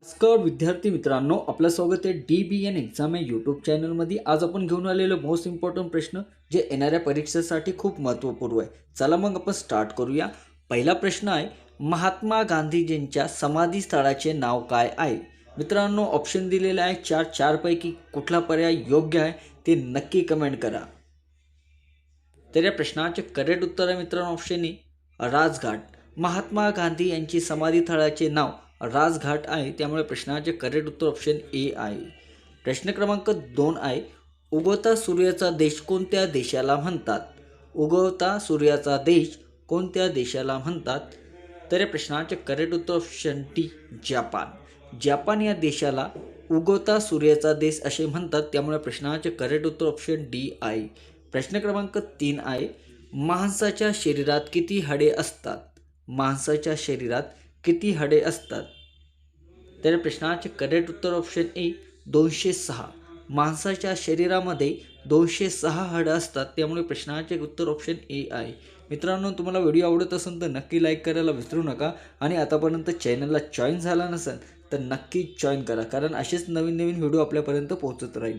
नमस्कार विद्यार्थी मित्रांनो, आपलं स्वागत आहे DBN एक्झाम या यूट्यूब चॅनलमध्ये. आज आपण घेऊन आलेलो मोस्ट इम्पॉर्टंट प्रश्न जे येणाऱ्या परीक्षेसाठी खूप महत्त्वपूर्ण आहे. चला मग आपण स्टार्ट करूया. पहिला प्रश्न आहे, महात्मा गांधीजींच्या समाधी स्थळाचे नाव काय आहे? मित्रांनो, ऑप्शन दिलेले आहे चारपैकी कुठला पर्याय योग्य आहे ते नक्की कमेंट करा. तर या प्रश्नाचे करेक्ट उत्तर आहे मित्रांनो ऑप्शन ए, राजघाट. महात्मा गांधी यांची समाधी स्थळाचे नाव राजघाट आहे, त्यामुळे प्रश्नाचे करेक्ट उत्तर ऑप्शन ए आहे. प्रश्न क्रमांक 2 आहे, उगवता सूर्याचा देश कोणत्या देशाला म्हणतात? उगवता सूर्याचा देश कोणत्या देशाला म्हणतात? तर या प्रश्नाचे करेक्ट उत्तर ऑप्शन डी, जपान. जपान या देशाला उगवता सूर्याचा देश असे म्हणतात, त्यामुळे प्रश्नाचे करेक्ट उत्तर ऑप्शन डी आहे. प्रश्न क्रमांक 3 आहे, माणसाच्या शरीरात किती हाडे असतात? माणसाच्या शरीरात किती हाडे असतात? तर प्रश्नाचे करेक्ट उत्तर ऑप्शन ए, 206. माणसाच्या शरीरामध्ये 206 हाडं असतात, त्यामुळे प्रश्नाचे उत्तर ऑप्शन ए आहे. मित्रांनो, तुम्हाला व्हिडिओ आवडत असेल तर नक्की लाईक करायला विसरू नका आणि आतापर्यंत चॅनलला जॉईन झाला नसेल तर नक्की जॉईन करा, कारण असेच नवीन नवीन व्हिडिओ आपल्यापर्यंत पोहोचत राहील.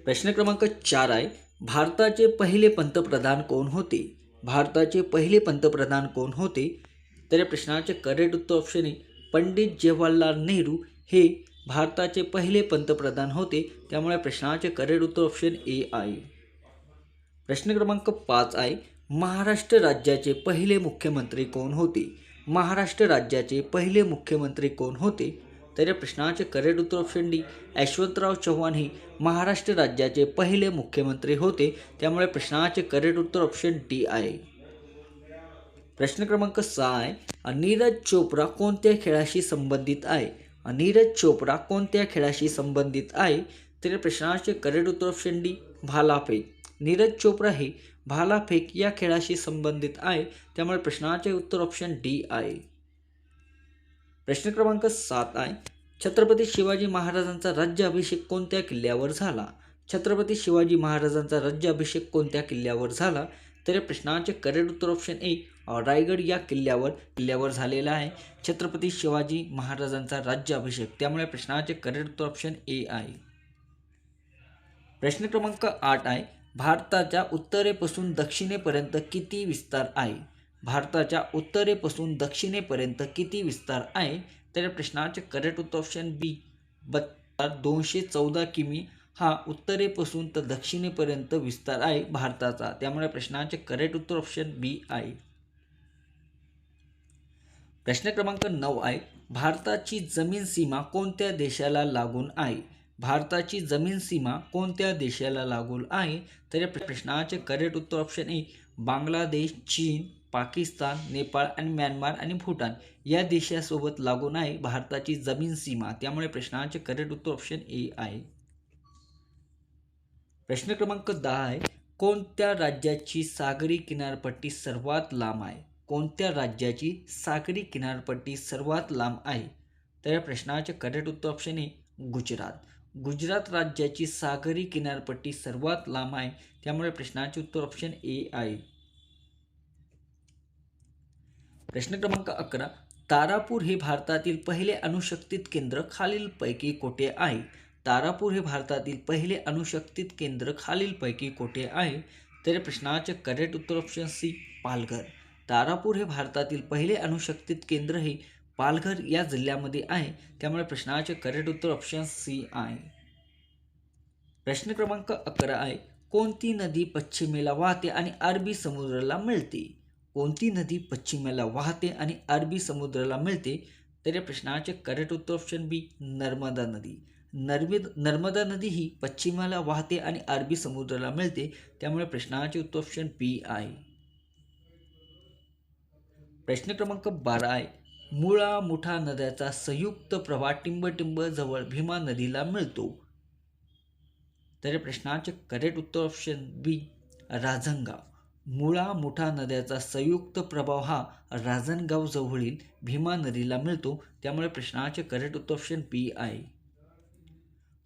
प्रश्न क्रमांक 4 आहे, भारताचे पहिले पंतप्रधान कोण होते? भारताचे पहिले पंतप्रधान कोण होते? तर या प्रश्नाचे करेक्ट उत्तर ऑप्शन आहे, पंडित जवाहरलाल नेहरू हे भारताचे पहिले पंतप्रधान होते, त्यामुळे प्रश्नाचे करेक्ट उत्तर ऑप्शन ए आहे. प्रश्न क्रमांक 5 आहे, महाराष्ट्र राज्याचे पहिले मुख्यमंत्री कोण होते? महाराष्ट्र राज्याचे पहिले मुख्यमंत्री कोण होते? तर या प्रश्नाचे करेक्ट उत्तर ऑप्शन डी, यशवंतराव चव्हाण हे महाराष्ट्र राज्याचे पहिले मुख्यमंत्री होते, त्यामुळे प्रश्नाचे करेक्ट उत्तर ऑप्शन डी आहे. प्रश्न क्रमांक 6 आहे, नीरज चोप्रा कोणत्या खेळाशी संबंधित आहे? नीरज चोप्रा कोणत्या खेळाशी संबंधित आहे? तर प्रश्नाचे करेक्ट उत्तर ऑप्शन डी, भालाफेक. नीरज चोप्रा हे भालाफेक या खेळाशी संबंधित आहे, त्यामुळे प्रश्नाचे उत्तर ऑप्शन डी आहे. प्रश्न क्रमांक 7 आहे, छत्रपती शिवाजी महाराजांचा राज्याभिषेक कोणत्या किल्ल्यावर झाला? छत्रपती शिवाजी महाराजांचा राज्याभिषेक कोणत्या किल्ल्यावर झाला? तर या प्रश्नाचे करेक्ट उत्तर ऑप्शन ए, रायगड या किल्ल्यावर झालेला आहे छत्रपती शिवाजी महाराजांचा राज्याभिषेक, त्यामुळे प्रश्नाचे करेक्ट उत्तर ऑप्शन ए आहे. प्रश्न क्रमांक 8 आहे, भारताच्या उत्तरेपासून दक्षिणेपर्यंत किती विस्तार आहे? भारताच्या उत्तरेपासून दक्षिणेपर्यंत किती विस्तार आहे? तर या प्रश्नाचे करेक्ट उत्तर ऑप्शन बी, 214 किमी हा उत्तरेपासून तर दक्षिणेपर्यंत विस्तार आहे भारताचा, त्यामुळे प्रश्नाचे करेक्ट उत्तर ऑप्शन बी आहे. प्रश्न क्रमांक 9 आहे, भारताची जमीन सीमा कोणत्या देशाला लागून आहे? भारताची जमीन सीमा कोणत्या देशाला लागून आहे? तर या प्रश्नाचे करेक्ट उत्तर ऑप्शन ए, बांगलादेश, चीन, पाकिस्तान, नेपाळ आणि म्यानमार आणि भूटान या देशासोबत लागून आहे भारताची जमीन सीमा, त्यामुळे प्रश्नाचे करेक्ट उत्तर ऑप्शन ए आहे. प्रश्न क्रमांक 10 आहे, कोणत्या राज्याची सागरी किनारपट्टी सर्वात लांब आहे? कोणत्या राज्याची सागरी किनारपट्टी सर्वात लांब आहे? तर या प्रश्नाचे करेक्ट उत्तर ऑप्शन ए, गुजरात. गुजरात राज्याची सागरी किनारपट्टी सर्वात लांब आहे, त्यामुळे प्रश्नाचे उत्तर ऑप्शन ए आहे. प्रश्न क्रमांक 11, तारापूर हे भारतातील पहिले अणुशक्तीत केंद्र खालीलपैकी कोठे आहे? तारापूर हे भारतातील पहिले अणुशक्तीत केंद्र खालीलपैकी कोठे आहे? तर प्रश्नाचे करेक्ट उत्तर ऑप्शन सी, पालघर. तारापूर हे भारतातील पहिले अणुशक्तीत केंद्र हे पालघर या जिल्ह्यामध्ये आहे, त्यामुळे प्रश्नाचे करेक्ट उत्तर ऑप्शन सी आहे. प्रश्न क्रमांक 11 आहे, कोणती नदी पश्चिमेला वाहते आणि अरबी समुद्राला मिळते? कोणती नदी पश्चिमेला वाहते आणि अरबी समुद्राला मिळते? तर या प्रश्नाचे करेक्ट उत्तर ऑप्शन बी, नर्मदा नदी. नर्मदा नदी ही पश्चिमेला वाहते आणि अरबी समुद्राला मिळते, त्यामुळे प्रश्नाचे उत्तर ऑप्शन बी आहे. प्रश्न क्रमांक 12 आहे, मुळा मुठा नद्याचा संयुक्त प्रवाह टिंबटिंब जवळ भीमा नदीला मिळतो. तर या प्रश्नाचे करेक्ट उत्तर ऑप्शन बी, रांजणगाव. मुळा मुठा नद्याचा संयुक्त प्रभाव हा रांजणगाव जवळील भीमा नदीला मिळतो, त्यामुळे प्रश्नाचे करेक्ट उत्तर ऑप्शन बी आहे.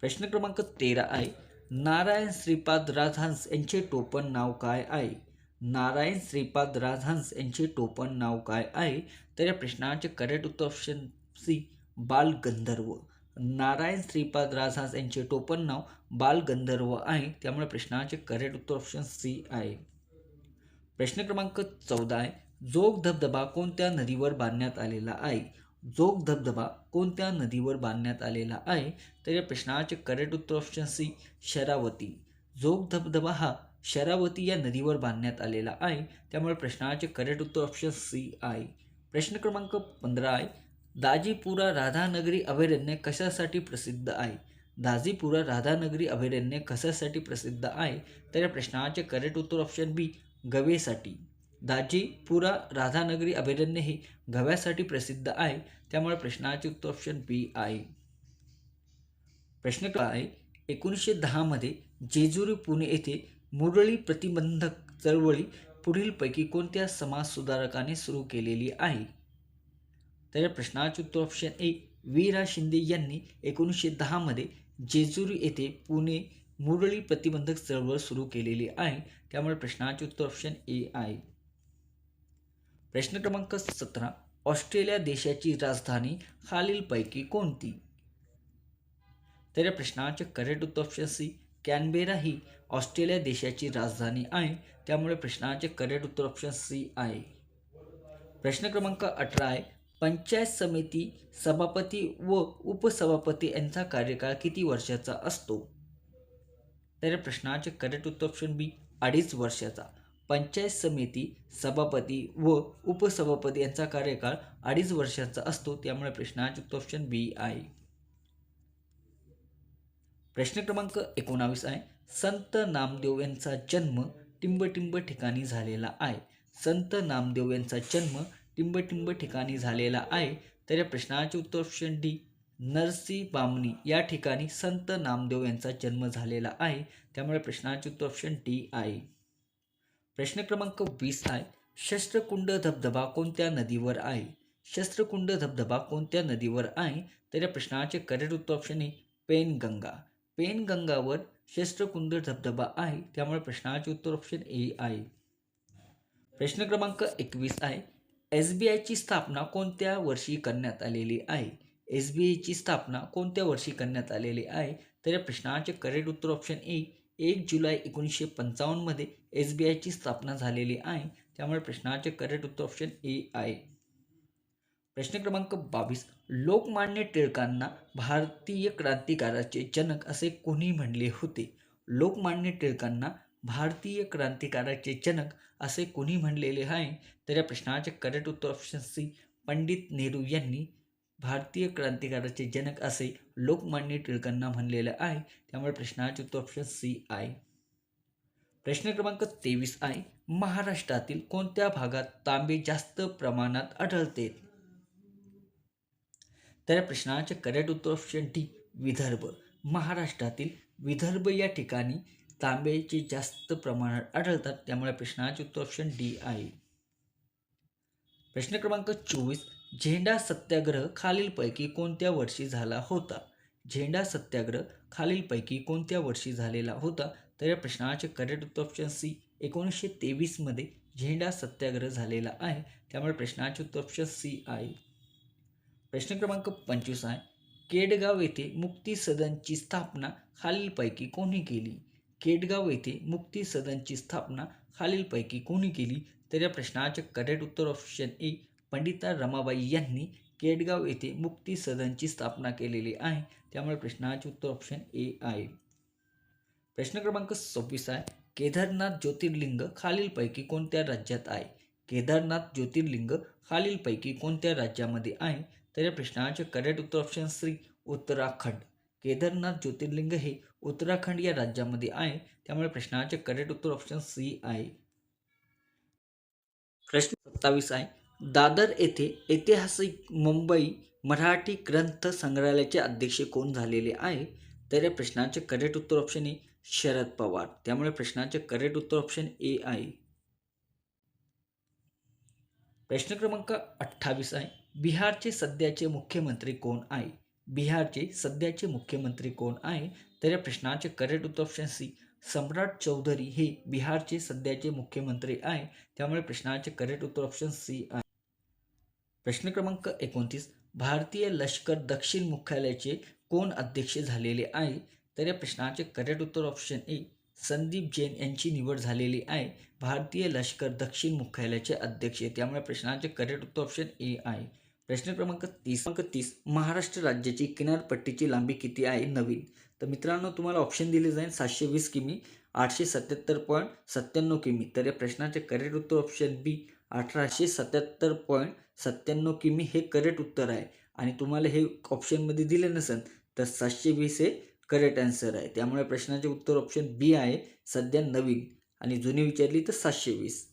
प्रश्न क्रमांक 13 आहे, नारायण श्रीपाद राजहंस यांचे टोपण नाव काय आहे? नारायण श्रीपाद राजहंस यांचे टोपण नाव काय आहे? तर या प्रश्नाचे करेक्ट उत्तर ऑप्शन सी बाल गंधर्व. नारायण श्रीपाद राजहंस यांचे टोपण नाव बाल गंधर्व आहे, त्यामुळे प्रश्नाचे करेक्ट उत्तर ऑप्शन सी आहे. प्रश्न क्रमांक 14 आहे, जोग धबधबा कोणत्या नदीवर बांधण्यात आलेला आहे? जोग धबधबा कोणत्या नदीवर बांधण्यात आलेला आहे? तर या प्रश्नाचे करेक्ट उत्तर ऑप्शन सी शरावती. जोग धबधबा हा शरावती या नदीवर बांधण्यात आलेला आहे, त्यामुळे प्रश्नाचे करेक्ट उत्तर ऑप्शन सी आहे. प्रश्न क्रमांक 15 आहे, दाजीपुरा राधानगरी अभयारण्य कशासाठी प्रसिद्ध आहे? दाजीपुरा राधानगरी अभयारण्य कशासाठी प्रसिद्ध आहे? तर या प्रश्नाचे करेक्ट उत्तर ऑप्शन बी गवेसाठी. दाजीपुरा राधानगरी अभयारण्य हे गव्यासाठी प्रसिद्ध आहे, त्यामुळे प्रश्नाचे उत्तर ऑप्शन बी आहे. प्रश्न आहे, 1910 मध्ये जेजुरी पुणे येथे मुरळी प्रतिबंधक चळवळी पुढीलपैकी कोणत्या समाजसुधारकाने सुरू केलेली आहे? तर या प्रश्नाचे उत्तर ऑप्शन ए वी रा शिंदे यांनी 1910 मध्ये जेजुरी येथे पुणे मुरळी प्रतिबंधक चळवळ सुरू केलेली आहे, त्यामुळे प्रश्नाचे उत्तर ऑप्शन ए आहे. प्रश्न क्रमांक 17, ऑस्ट्रेलिया देशाची राजधानी खालीलपैकी कोणती? तर या प्रश्नाचे करेक्ट उत्तर ऑप्शन सी कॅनबेरा ही ऑस्ट्रेलिया देशाची राजधानी आहे, त्यामुळे प्रश्नाचे करेक्ट उत्तर ऑप्शन सी आहे. प्रश्न क्रमांक 18 आहे, पंचायत समिती सभापती व उपसभापती यांचा कार्यकाळ किती वर्षाचा असतो? तर या प्रश्नाचे करेक्ट उत्तर ऑप्शन बी 2.5 वर्षाचा. पंचायत समिती सभापती व उपसभापती यांचा कार्यकाळ 2.5 वर्षाचा असतो, त्यामुळे प्रश्नाचे उत्तर ऑप्शन बी आहे. प्रश्न क्रमांक 19 आहे, संत नामदेव यांचा जन्म टिंबटिंब ठिकाणी झालेला आहे. संत नामदेव यांचा जन्म टिंबटिंब ठिकाणी झालेला आहे, तर या प्रश्नाचे उत्तर ऑप्शन डी नरसी बामणी या ठिकाणी संत नामदेव यांचा जन्म झालेला आहे, त्यामुळे प्रश्नाचे उत्तर ऑप्शन डी आहे. प्रश्न क्रमांक 20 आहे, शस्त्रकुंड धबधबा कोणत्या नदीवर आहे? शस्त्रकुंड धबधबा कोणत्या नदीवर आहे? तर या प्रश्नाचे करेक्ट उत्तर ऑप्शन ए पेनगंगा. पेनगंगावर शस्त्रकुंड धबधबा आहे, त्यामुळे प्रश्नाचे उत्तर ऑप्शन ए आहे. प्रश्न क्रमांक 21 आहे, SBIची स्थापना कोणत्या वर्षी करण्यात आलेली आहे? SBIची स्थापना कोणत्या वर्षी करण्यात आलेली आहे? तर या प्रश्नाचे करेक्ट उत्तर ऑप्शन ए 1 जुलै 1955 मध्ये SBIची स्थापना झालेली आहे, त्यामुळे प्रश्नाचे करेक्ट उत्तर ऑप्शन ए आहे. प्रश्न क्रमांक 22, लोकमान्य टिळकांना भारतीय क्रांतिकाराचे जनक असे कोणी म्हणले होते? लोकमान्य टिळकांना भारतीय क्रांतिकाराचे जनक असे कोणी म्हणलेले आहे? तर या प्रश्नाचे करेक्ट उत्तर ऑप्शन सी पंडित नेहरू यांनी भारतीय क्रांतिकाराचे जनक असे लोकमान्य टिळकांना म्हणलेले आहे, त्यामुळे प्रश्नाचे उत्तर ऑप्शन सी आहे. प्रश्न क्रमांक 23 आहे, महाराष्ट्रातील कोणत्या भागात तांबे जास्त प्रमाणात आढळते? तर या प्रश्नाचे करेक्ट उत्तर ऑप्शन डी विदर्भ. महाराष्ट्रातील विदर्भ या ठिकाणी तांब्याचे जास्त प्रमाणात आढळतात, त्यामुळे प्रश्नाचे उत्तर ऑप्शन डी आहे. प्रश्न क्रमांक 24, झेंडा सत्याग्रह खालीलपैकी कोणत्या वर्षी झाला होता? झेंडा सत्याग्रह खालीलपैकी कोणत्या वर्षी झालेला होता? तर या प्रश्नाचे करेक्ट उत्तर ऑप्शन सी 1923 मध्ये झेंडा सत्याग्रह झालेला आहे, त्यामुळे प्रश्नाचे उत्तर ऑप्शन सी आहे. प्रश्न क्रमांक 25 आहे, केडगाव येथे मुक्ती सदनची स्थापना खालीलपैकी कोणी केली? केडगाव येथे मुक्ती सदनची स्थापना खालीलपैकी कोणी केली? तर या प्रश्नाचे करेक्ट उत्तर ऑप्शन ए पंडिता रमाबाई यांनी केडगाव येथे मुक्ती सदनची स्थापना केलेली आहे, त्यामुळे प्रश्नाचे उत्तर ऑप्शन ए आहे. प्रश्न क्रमांक 26 आहे, केदारनाथ ज्योतिर्लिंग खालीलपैकी कोणत्या राज्यात आहे? केदारनाथ ज्योतिर्लिंग खालीलपैकी कोणत्या राज्यामध्ये आहे? तर या प्रश्नाचे करेक्ट उत्तर ऑप्शन सी उत्तराखंड. केदारनाथ ज्योतिर्लिंग हे उत्तराखंड या राज्यामध्ये आहे, त्यामुळे प्रश्नाचे करेक्ट उत्तर ऑप्शन सी आहे. प्रश्न 27 आहे, दादर येथे ऐतिहासिक मुंबई मराठी ग्रंथ संग्रहालयाचे अध्यक्ष कोण झालेले आहे? तर या प्रश्नाचे करेक्ट उत्तर ऑप्शन ए शरद पवार, त्यामुळे प्रश्नाचे करेक्ट उत्तर ऑप्शन ए आहे. प्रश्न क्रमांक 28 आहे, बिहारचे सध्याचे मुख्यमंत्री कोण आहे? बिहारचे सध्याचे मुख्यमंत्री कोण आहे? तर या प्रश्नाचे करेक्ट उत्तर ऑप्शन सी सम्राट चौधरी हे बिहारचे सध्याचे मुख्यमंत्री आहे. त्यामुळे प्रश्नाचे करेक्ट उत्तर ऑप्शन सी आहे. प्रश्न क्रमांक 29. भारतीय लष्कर दक्षिण मुख्यालयाचे कोण अध्यक्ष झालेले आहे? तर या प्रश्नाचे करेक्ट उत्तर ऑप्शन ए संदीप जैन यांची निवड झालेली आहे भारतीय लष्कर दक्षिण मुख्यालयाचे अध्यक्ष. त्यामुळे प्रश्नाचे करेक्ट उत्तर ऑप्शन ए आहे. प्रश्न क्रमांक 30. महाराष्ट्र राज्याची किनारपट्टीची लांबी किती आहे नवीन? तर मित्रांनो तुम्हाला ऑप्शन दिले जाईल 720 किमी, 877.97 किमी. तर या प्रश्नाचे करेक्ट उत्तर ऑप्शन बी 1877.97 किमी हे करेक्ट उत्तर आहे. आणि तुम्हाला हे ऑप्शनमध्ये दिले नसेल तर 720 हे करेक्ट आन्सर आहे. त्यामुळे प्रश्नाचे उत्तर ऑप्शन बी आहे सध्या नवीन, आणि जुनी विचारली तर 720.